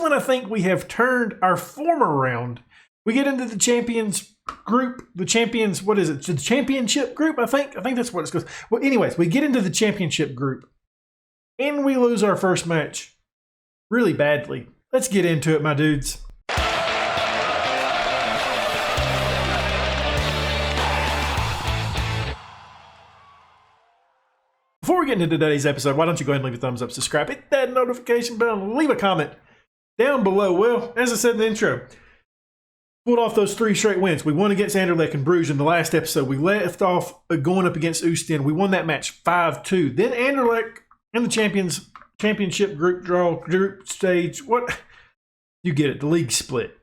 one I think we have turned our form around. We get into the champions group, the champions, what is it? The championship group, I think that's what it's called. Well, anyways, we get into the championship group and we lose our first match really badly. Let's get into it, my dudes. Before we get into today's episode, why don't you go ahead and leave a thumbs up, subscribe, hit that notification bell, and leave a comment down below. Well, as I said in the intro, pulled off those 3 straight wins. We won against Anderlecht and Bruges in the last episode. We left off going up against Oostend. We won that match 5-2. Then Anderlecht in the championship group stage. What? You get it. The league split.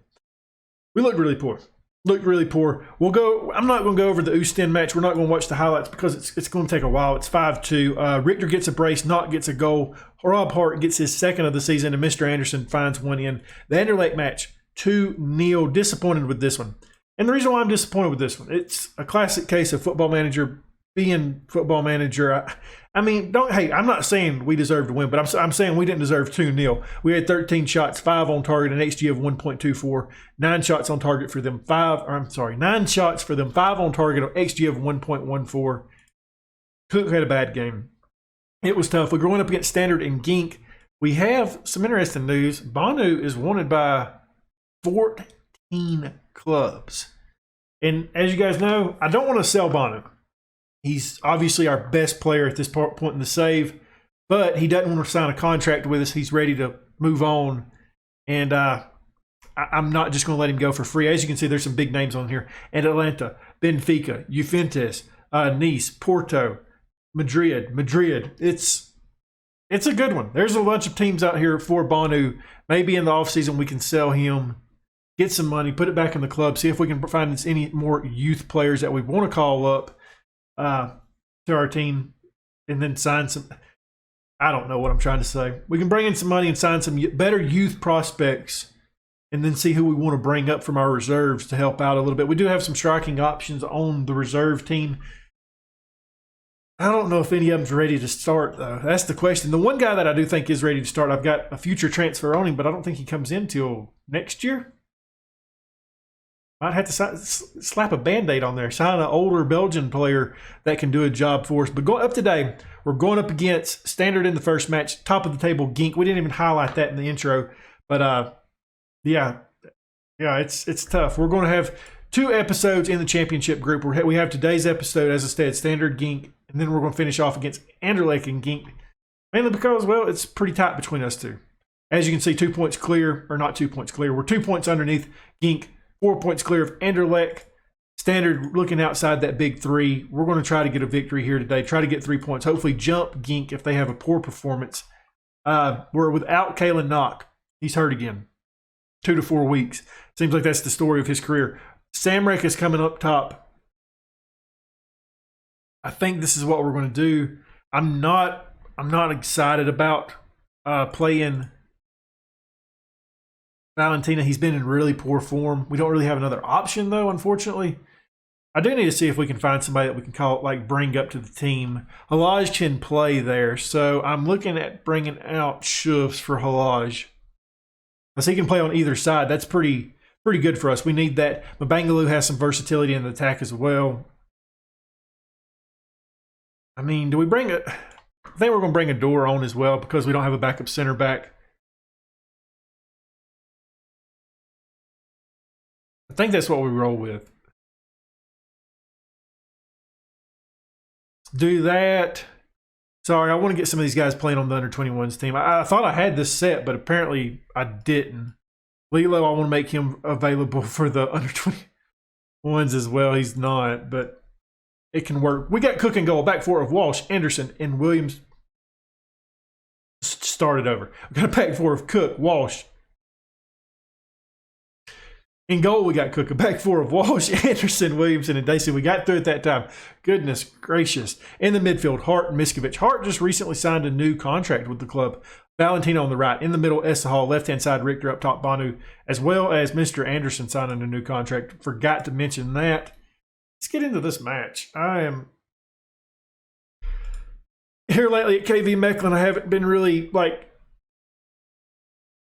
We looked really poor. I'm not going to go over the Oostend match. We're not going to watch the highlights because it's going to take a while. It's 5-2. Richter gets a brace. Knock gets a goal. Rob Hart gets his second of the season, and Mr. Anderson finds one in. The Anderlecht match, 2-0. Disappointed with this one. And the reason why I'm disappointed with this one, it's a classic case of Football Manager being Football Manager. I'm not saying we deserve to win, but I'm saying we didn't deserve 2-0. We had 13 shots, 5 on target, an XG of 1.24, 9 shots on target for them, 9 shots for them, 5 on target, an XG of 1.14. Cook had a bad game. It was tough. We're going up against Standard and Genk. We have some interesting news. Banu is wanted by 14 clubs. And as you guys know, I don't want to sell Banu. He's obviously our best player at this point in the save, but he doesn't want to sign a contract with us. He's ready to move on, and I'm not just going to let him go for free. As you can see, there's some big names on here. Atalanta, Benfica, Juventus, Nice, Porto, Madrid. It's a good one. There's a bunch of teams out here for Banu. Maybe in the offseason we can sell him, get some money, put it back in the club, see if we can find any more youth players that we want to call up to our team, and then sign some. I don't know what I'm trying to say. We can bring in some money and sign some better youth prospects, and then see who we want to bring up from our reserves to help out a little bit. We do have some striking options on the reserve team. I don't know if any of them's ready to start, though. That's the question. The one guy that I do think is ready to start, I've got a future transfer on him, but I don't think he comes in till next year. Might have to slap a Band-Aid on there. Sign an older Belgian player that can do a job for us. But going up today, we're going up against Standard in the first match. Top of the table, Genk. We didn't even highlight that in the intro. But, yeah, it's tough. We're going to have 2 episodes in the championship group. We have today's episode, as I said, Standard, Genk. And then we're going to finish off against Anderlecht and Genk. Mainly because, well, it's pretty tight between us two. As you can see, 2 points clear. Or not 2 points clear. We're 2 points underneath Genk. 4 points clear of Anderlecht. Standard looking outside that big 3. We're going to try to get a victory here today. Try to get 3 points. Hopefully jump Genk if they have a poor performance. We're without Kalen Knock. He's hurt again. 2 to 4 weeks. Seems like that's the story of his career. Samrek is coming up top. I think this is what we're going to do. I'm not excited about playing Valentina. He's been in really poor form. We don't really have another option, though, unfortunately. I do need to see if we can find somebody that we can bring up to the team. Halaj can play there, so I'm looking at bringing out Shufs for Halaj. Because he can play on either side. That's pretty good for us. We need that. Mabangaloo has some versatility in the attack as well. I mean, do we bring it? I think we're going to bring a door on as well because we don't have a backup center back. I think that's what we roll with. Do that. Sorry, I want to get some of these guys playing on the under-21s team. I thought I had this set, but apparently I didn't. Lilo, I want to make him available for the under-21s as well. He's not, but it can work. We got Cook and goal. Back four of Walsh, Anderson, and Williams. Started over. We got a back four of Cook, Walsh. In goal, we got Cook, a back four of Walsh, Anderson, Williamson, and Dacey. We got through at that time. Goodness gracious. In the midfield, Hart and Miskovich. Hart just recently signed a new contract with the club. Valentino on the right. In the middle, Essahal. Left-hand side, Richter. Up top, Banu. As well as Mr. Anderson signing a new contract. Forgot to mention that. Let's get into this match. I am here lately at KV Mechelen. I haven't been really,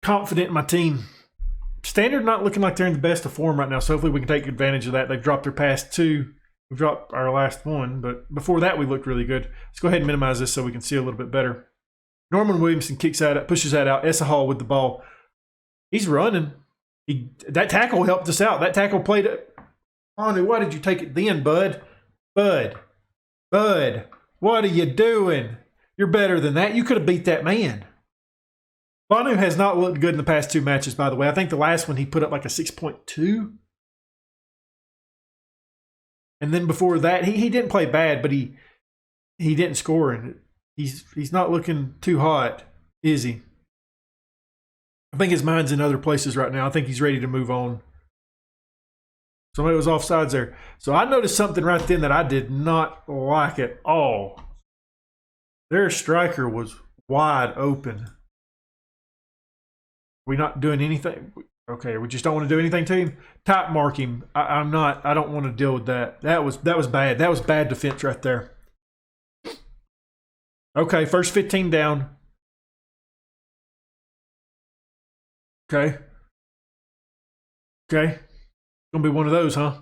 confident in my team. Standard not looking like they're in the best of form right now, so hopefully we can take advantage of that. They've dropped their past 2. We've dropped our last 1, but before that we looked really good. Let's go ahead and minimize this so we can see a little bit better. Norman Williamson kicks that, pushes that out. Essa Hall with the ball. He's running. That tackle helped us out. That tackle played it. Banu, why did you take it then, bud? Bud, what are you doing? You're better than that. You could have beat that man. Banu has not looked good in the past 2 matches, by the way. I think the last one he put up like a 6.2. And then before that, he didn't play bad, but he didn't score. And he's not looking too hot, is he? I think his mind's in other places right now. I think he's ready to move on. Somebody was offsides there. So I noticed something right then that I did not like at all. Their striker was wide open. We not doing anything? Okay, we just don't want to do anything to him. Top mark him. I don't want to deal with that. That was bad. That was bad defense right there. Okay, first 15 down. Okay. Gonna be one of those, huh?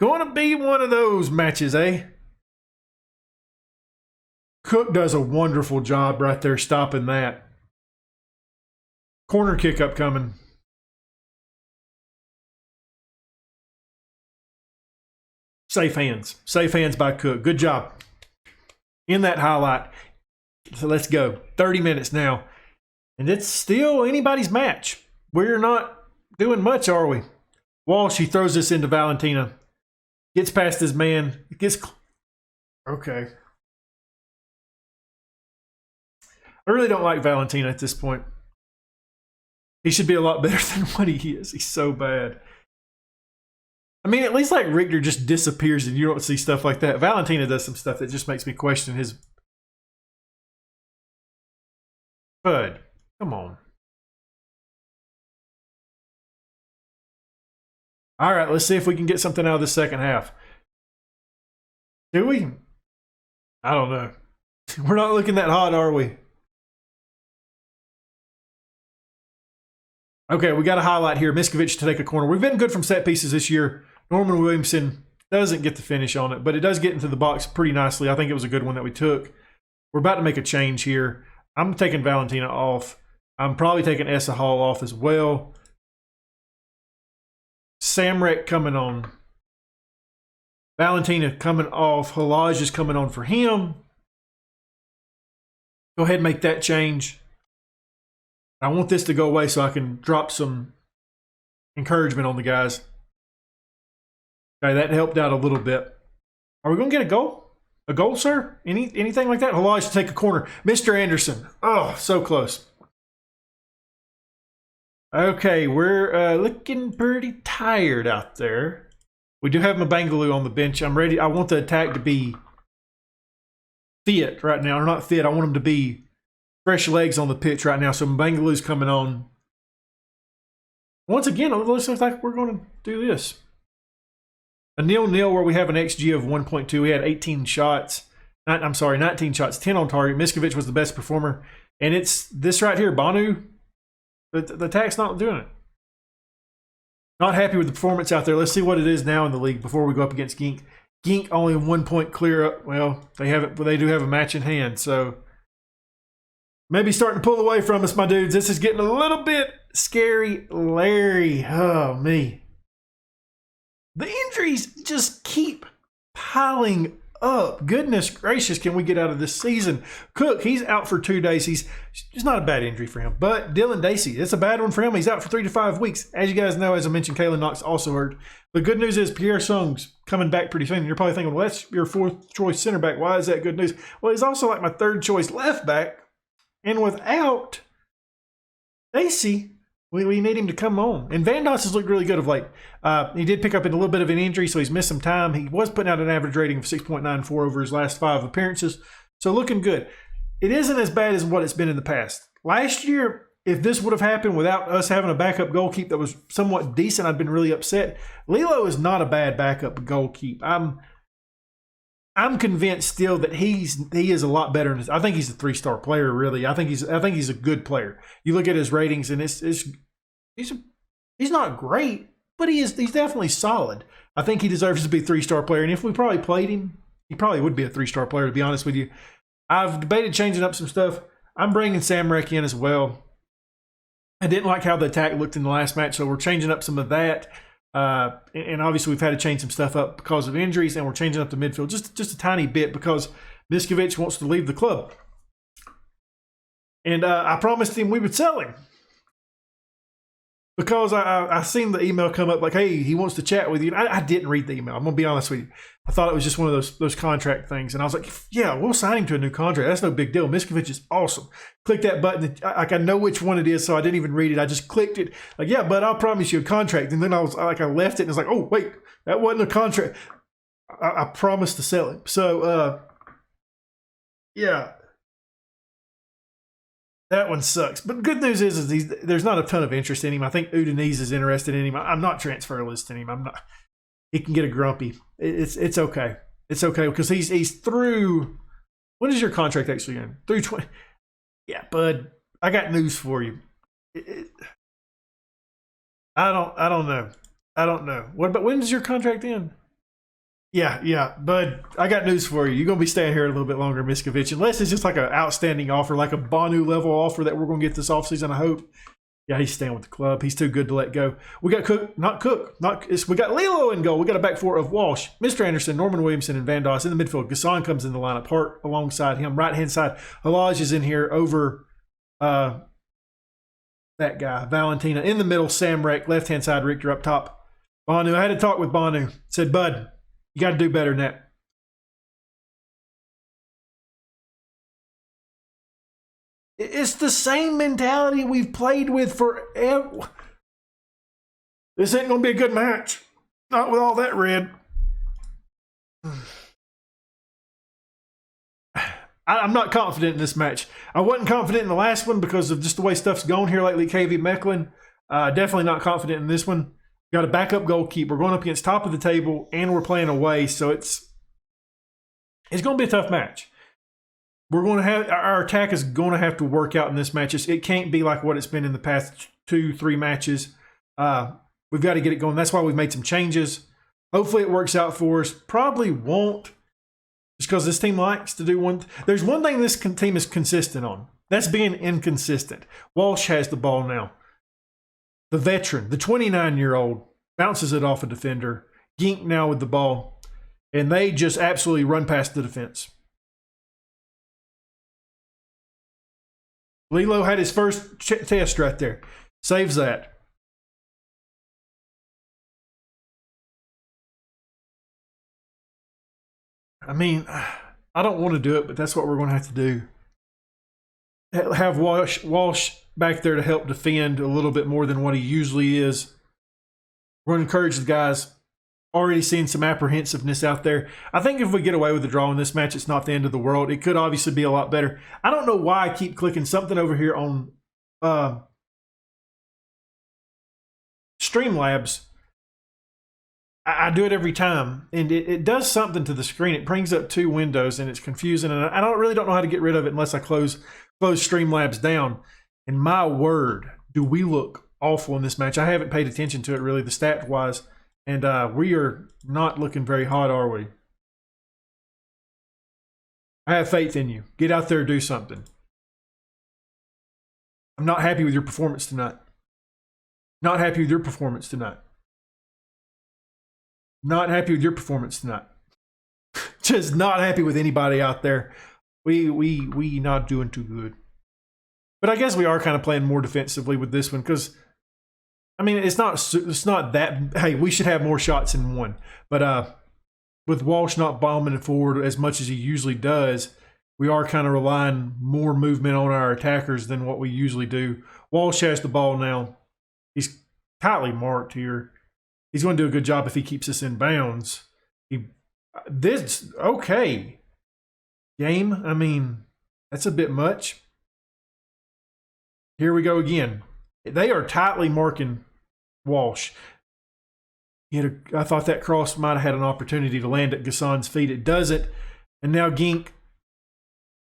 Gonna be one of those matches, eh? Cook does a wonderful job right there stopping that. Corner kick up coming. Safe hands. Safe hands by Cook. Good job. In that highlight. So let's go. 30 minutes now. And it's still anybody's match. We're not doing much, are we? Walsh, he throws this into Valentina. Gets past his man. Okay. I really don't like Valentina at this point. He should be a lot better than what he is. He's so bad. I mean, at least like Richter just disappears and you don't see stuff like that. Valentina does some stuff that just makes me question his... Bud, come on. All right, let's see if we can get something out of the second half. Do we? I don't know. We're not looking that hot, are we? Okay, we got a highlight here. Miskovic to take a corner. We've been good from set pieces this year. Norman Williamson doesn't get the finish on it, but it does get into the box pretty nicely. I think it was a good one that we took. We're about to make a change here. I'm taking Valentina off. I'm probably taking Essa Hall off as well. Samrek coming on. Valentina coming off. Halaj is coming on for him. Go ahead and make that change. I want this to go away so I can drop some encouragement on the guys. Okay, that helped out a little bit. Are we going to get a goal? A goal, sir? Anything like that? Halaj to take a corner. Mr. Anderson. Oh, so close. Okay, we're looking pretty tired out there. We do have Mabangaloo on the bench. I'm ready. I want the attack to be fit right now. Or not fit. I want them to be fresh legs on the pitch right now. So Mabangaloo's coming on. Once again, it looks like we're going to do this. A 0-0 where we have an XG of 1.2. We had 18 shots. 19 shots, 10 on target. Miskovic was the best performer. And it's this right here, Banu. The attack's not doing it. Not happy with the performance out there. Let's see what it is now in the league before we go up against Gink. Gink only 1 point clear up. Well, they do have a match in hand, so maybe starting to pull away from us, my dudes. This is getting a little bit scary. Larry, oh me. The injuries just keep piling up. Goodness gracious, can we get out of this season? Cook, he's out for 2 days. It's not a bad injury for him. But Dylan Dacey, it's a bad one for him. He's out for 3 to 5 weeks. As you guys know, as I mentioned, Kalen Knox also hurt. The good news is Pierre Sung's coming back pretty soon. And you're probably thinking, well, that's your 4th choice center back. Why is that good news? Well, he's also like my 3rd choice left back. And without Dacey, we need him to come on. And Van Doss has looked really good of late. He did pick up in a little bit of an injury, so he's missed some time. He was putting out an average rating of 6.94 over his last 5 appearances. So looking good. It isn't as bad as what it's been in the past. Last year, if this would have happened without us having a backup goalkeeper that was somewhat decent, I'd been really upset. Lilo is not a bad backup goalkeeper. I'm convinced still that he is a lot better. I think he's a 3-star player. Really, I think he's a good player. You look at his ratings, and he's not great, but he's definitely solid. I think he deserves to be a 3-star player. And if we probably played him, he probably would be a 3-star player. To be honest with you, I've debated changing up some stuff. I'm bringing Samrek in as well. I didn't like how the attack looked in the last match, so we're changing up some of that. And obviously we've had to change some stuff up because of injuries, and we're changing up the midfield just a tiny bit because Miskovic wants to leave the club. And I promised him we would sell him. Because I seen the email come up like, hey, he wants to chat with you. And I didn't read the email. I'm going to be honest with you. I thought it was just one of those contract things. And I was like, yeah, we'll sign him to a new contract. That's no big deal. Miskovic is awesome. Click that button. Like, I know which one it is, so I didn't even read it. I just clicked it. Like, yeah, but I'll promise you a contract. And then I left it and it's like, oh, wait, that wasn't a contract. I promised to sell him. So, yeah. That one sucks. But good news is there's not a ton of interest in him. I think Udinese is interested in him. I'm not transfer listing him. I'm not. He can get a grumpy. It's okay. It's okay because he's through. When is your contract actually in? Through 20. Yeah, bud. I got news for you. I don't know. I don't know. What about when does your contract end? Yeah, bud, I got news for you. You're going to be staying here a little bit longer, Miskovic, unless it's just like an outstanding offer, like a Banu level offer that we're going to get this offseason, I hope. Yeah, he's staying with the club. He's too good to let go. We got we got Lilo in goal. We got a back four of Walsh, Mr. Anderson, Norman Williamson, and Van Doss in the midfield. Gasson comes in the lineup, Hart alongside him. Right-hand side, Halaj is in here over that guy, Valentina. In the middle, Samrek. Left-hand side, Richter up top. Banu, I had a talk with Banu. Said, bud, you got to do better than that. It's the same mentality we've played with forever. This ain't going to be a good match. Not with all that red. I'm not confident in this match. I wasn't confident in the last one because of just the way stuff's going here lately, KV Mechelen. Definitely not confident in this one. Got a backup goalkeeper. We're going up against top of the table, and we're playing away, so it's going to be a tough match. We're going to have our attack is going to have to work out in this match. It can't be like what it's been in the past 2-3 matches. We've got to get it going. That's why we've made some changes. Hopefully, it works out for us. Probably won't, just because this team likes to do one. There's one thing this team is consistent on. That's being inconsistent. Walsh has the ball now. The veteran, the 29-year-old, bounces it off a defender. Gink now with the ball. And they just absolutely run past the defense. Lilo had his first test right there. Saves that. I mean, I don't want to do it, but that's what we're going to have to do. Have Walsh back there to help defend a little bit more than what he usually is. We're going to encourage the guys. Already seeing some apprehensiveness out there. I think if we get away with the draw in this match, it's not the end of the world. It could obviously be a lot better. I don't know why I keep clicking something over here on Streamlabs. I do it every time, and it does something to the screen. It brings up 2 windows, and it's confusing, and I really don't know how to get rid of it unless I close Streamlabs down. And my word, do we look awful in this match. I haven't paid attention to it really, the stat-wise, and we are not looking very hot, are we? I have faith in you. Get out there and do something. I'm not happy with your performance tonight. Not happy with your performance tonight. Not happy with your performance tonight. Just not happy with anybody out there. We not doing too good. But I guess we are kind of playing more defensively with this one because, I mean, it's not that. Hey, we should have more shots than one. But with Walsh not bombing it forward as much as he usually does, we are kind of relying more movement on our attackers than what we usually do. Walsh has the ball now. He's tightly marked here. He's going to do a good job if he keeps us in bounds. This okay. Game, I mean, that's a bit much. Here we go again. They are tightly marking Walsh. I thought that cross might have had an opportunity to land at Gassan's feet. It doesn't. And now Gink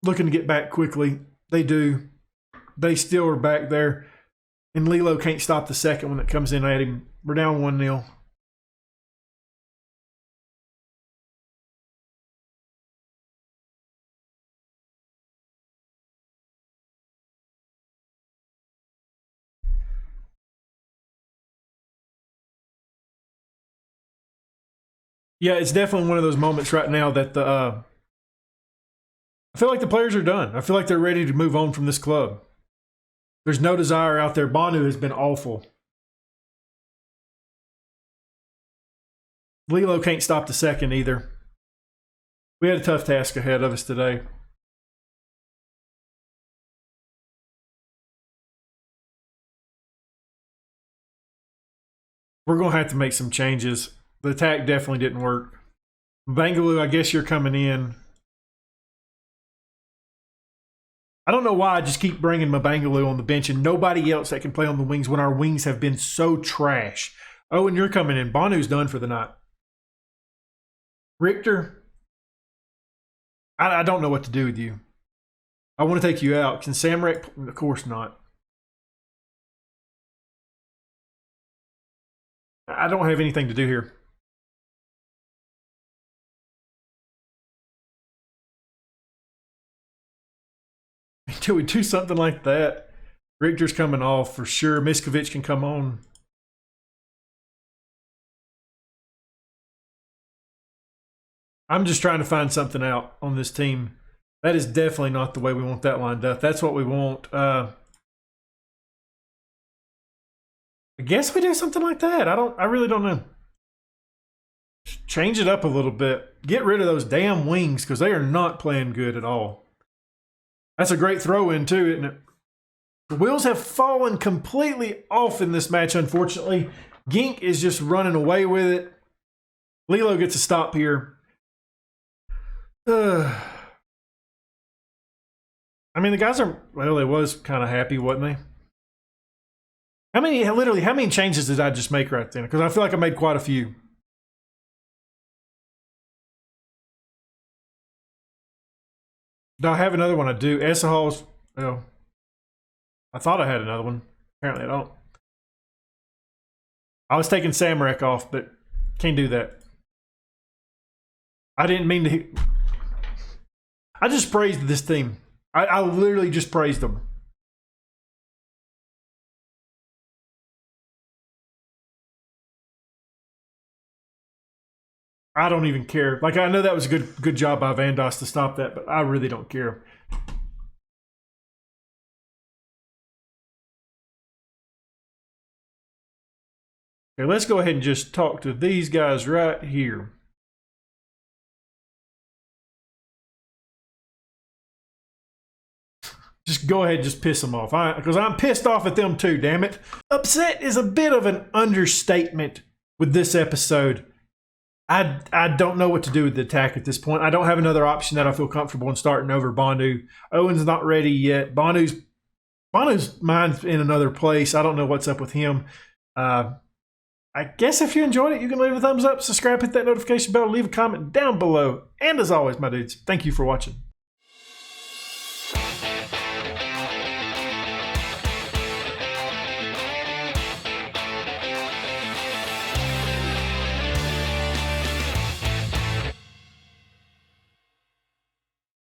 looking to get back quickly. They do. They still are back there. And Lilo can't stop the second one that comes in at him. We're down 1-0. Yeah, it's definitely one of those moments right now that I feel like the players are done. I feel like they're ready to move on from this club. There's no desire out there. Banu has been awful. Lilo can't stop the second either. We had a tough task ahead of us today. We're going to have to make some changes. The attack definitely didn't work. Bangaloo, I guess you're coming in. I don't know why I just keep bringing Mabangaloo on the bench and nobody else that can play on the wings when our wings have been so trash. Oh, and you're coming in. Banu's done for the night. Richter, I don't know what to do with you. I want to take you out. Can Samrek? Of course not. I don't have anything to do here. Until we do something like that. Richter's coming off for sure. Miskovic can come on. I'm just trying to find something out on this team. That is definitely not the way we want that lined up. That's what we want. I guess we do something like that. I really don't know. Change it up a little bit. Get rid of those damn wings because they are not playing good at all. That's a great throw in too, isn't it? The wheels have fallen completely off in this match, unfortunately. Gink is just running away with it. Lilo gets a stop here. I mean, the guys are, well, they was kind of happy, wasn't they? How many changes did I just make right then? Because I feel like I made quite a few. Do I have another one? I do. Esahal's, well, I thought I had another one. Apparently I don't. I was taking Samrek off, but can't do that. I didn't mean to. I just praised this team. I literally just praised them. I don't even care. Like, I know that was a good job by Vandos to stop that, but I really don't care. Okay, let's go ahead and just talk to these guys right here. Just go ahead and just piss them off. Because I'm pissed off at them too, damn it. Upset is a bit of an understatement with this episode. I don't know what to do with the attack at this point. I don't have another option that I feel comfortable in starting over Banu. Owen's not ready yet. Banu's mind's in another place. I don't know what's up with him. I guess if you enjoyed it, you can leave a thumbs up, subscribe, hit that notification bell, leave a comment down below. And as always, my dudes, thank you for watching.